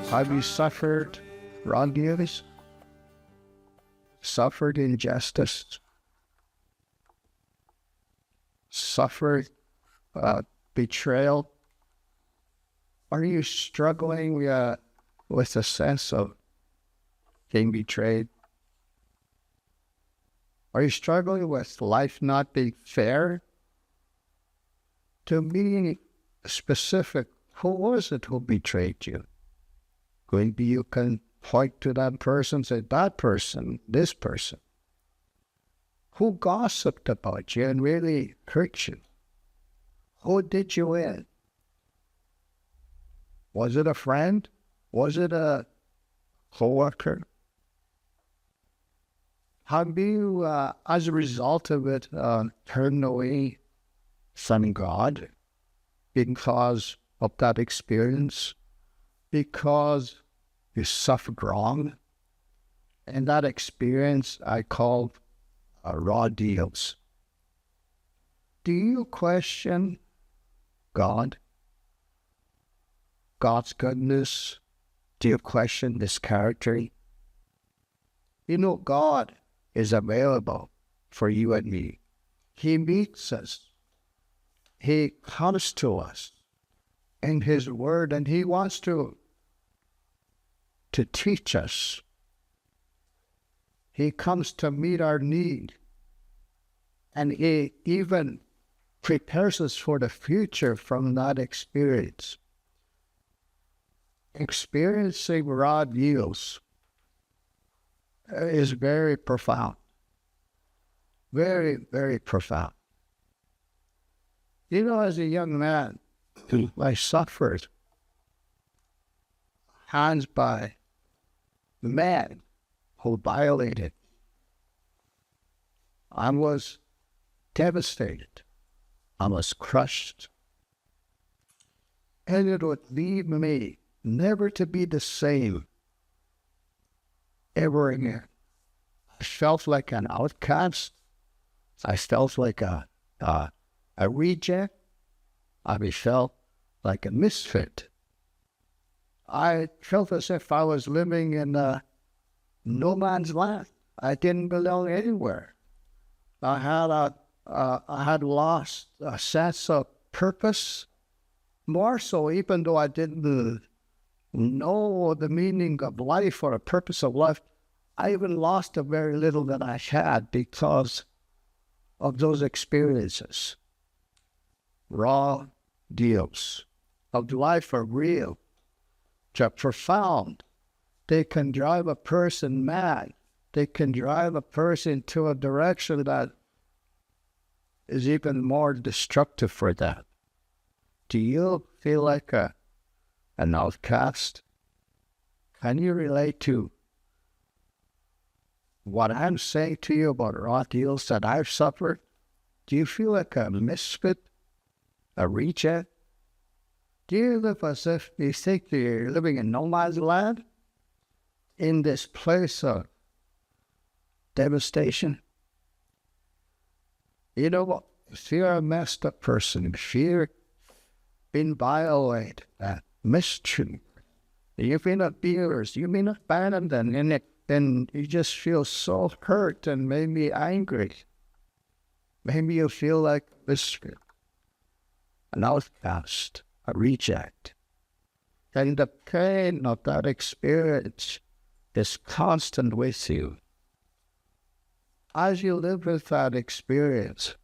Have you suffered wrongdoings? Suffered injustice? Suffered betrayal? Are you struggling with a sense of being betrayed? Are you struggling with life not being fair? To be specific, who was it who betrayed you? Maybe you can point to that person and say, that person, this person. Who gossiped about you and really hurt you? Who did you in? Was it a friend? Was it a co-worker? Have you, as a result of it, turned away from God because of that experience? Because you suffered wrong? And that experience I call raw deals. Do you question God? God's goodness? Do you question His character? You know, God is available for you and me. He meets us. He comes to us in His Word, and He wants to teach us. He comes to meet our need, and He even prepares us for the future from that experience. Experiencing raw deals is very profound. Very, very profound. You know, as a young man, I suffered hands by the man who violated. I was devastated. I was crushed. And it would leave me never to be the same ever again. I felt like an outcast. I felt like a reject. I felt like a misfit. I felt as if I was living in no man's land. I didn't belong anywhere. I had lost a sense of purpose. More so, even though I didn't know the meaning of life or the purpose of life, I even lost the very little that I had because of those experiences. Raw deals of life are real. They're profound. They can drive a person mad. They can drive a person to a direction that is even more destructive for them. Do you feel like an outcast? Can you relate to what I'm saying to you about raw deals that I've suffered? Do you feel like a misfit, a reject? Do you live as if you think you're living in no man's land? In this place of devastation? You know what? If you're a messed up person, if you're been violated, mistreated, you've been abused, you've been abandoned, and then you just feel so hurt and maybe angry. Maybe you feel like a misfit, an outcast, a reject. And the pain of that experience is constant with you. As you live with that experience,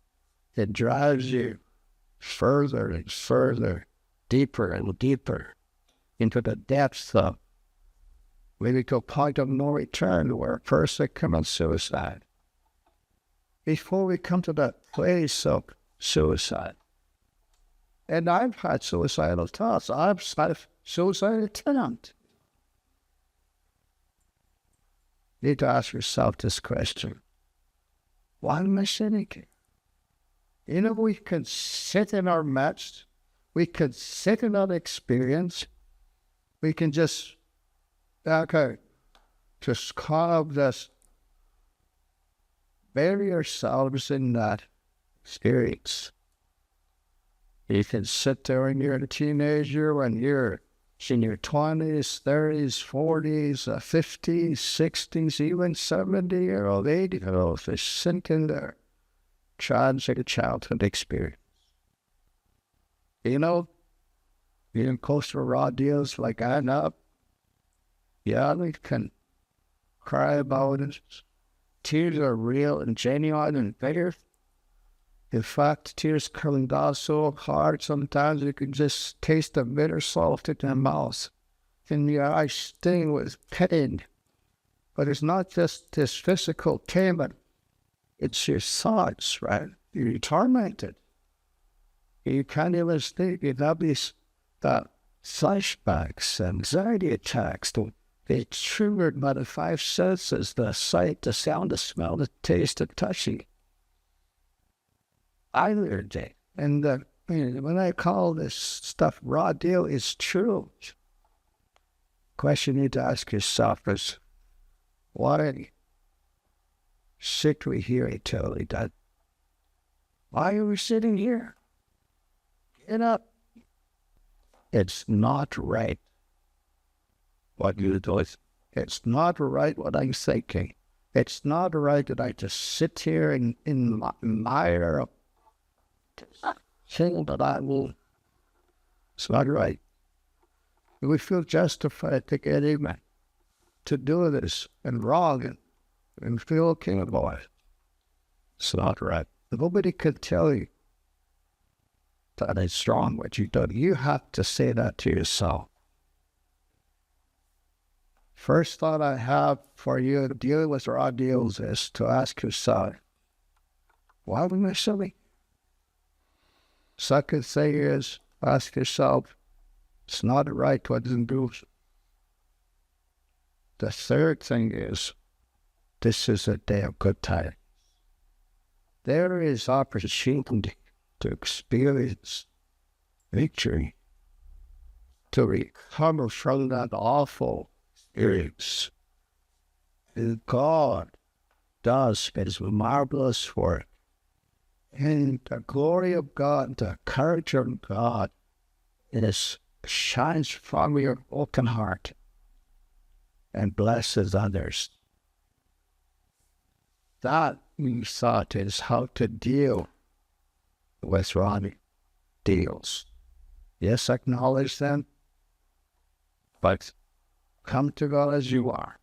it drives you further and further, deeper and deeper into the depths of, maybe to a point of no return where a person commits suicide. Before we come to that place of suicide, and I've had suicidal thoughts, I've had a suicidal attempt. You need to ask yourself this question. Why am I sinning here? You know, we can sit in our midst. We can sit in that experience. We can just kind of just bury ourselves in that experience. You can sit there when you're a teenager, when you're in your 20s, 30s, 40s, 50s, 60s, even 70-year-old, 80-year-olds is sinking their tragic childhood experience. You know, being close to raw deals like I know, yeah, we can cry about it. Tears are real and genuine and bitter. In fact, tears coming down so hard sometimes you can just taste the bitter salt in your mouth. And your eyes sting with pain. But it's not just this physical pain, it's your thoughts, right? You're tormented. You can't even sleep. You have these flashbacks, anxiety attacks. They're triggered by the five senses: the sight, the sound, the smell, the taste, the touching. I learned it. And when I call this stuff raw deal, it's true. The question you need to ask yourself is, why sit we here eternally, Dad? Why are we sitting here? Get up. It's not right what you do. It's not right what I'm thinking. It's not right that I just sit here and admire thing that I will. It's not right. We feel justified to get in to do this and wrong and feel okay about it. It's not right. Nobody can tell you that it's wrong what you've done. You have to say that to yourself. First thought I have for you dealing with raw deals is to ask yourself, why am I silly? Second thing is, ask yourself, it's not right what isn't good. The third thing is, this is a day of good tidings. There is opportunity to experience victory, to recover from that awful experience. And God does His marvelous work. And the glory of God, the courage of God, shines from your open heart and blesses others. That, we thought, is how to deal with raw deals. Yes, acknowledge them, but come to God as you are.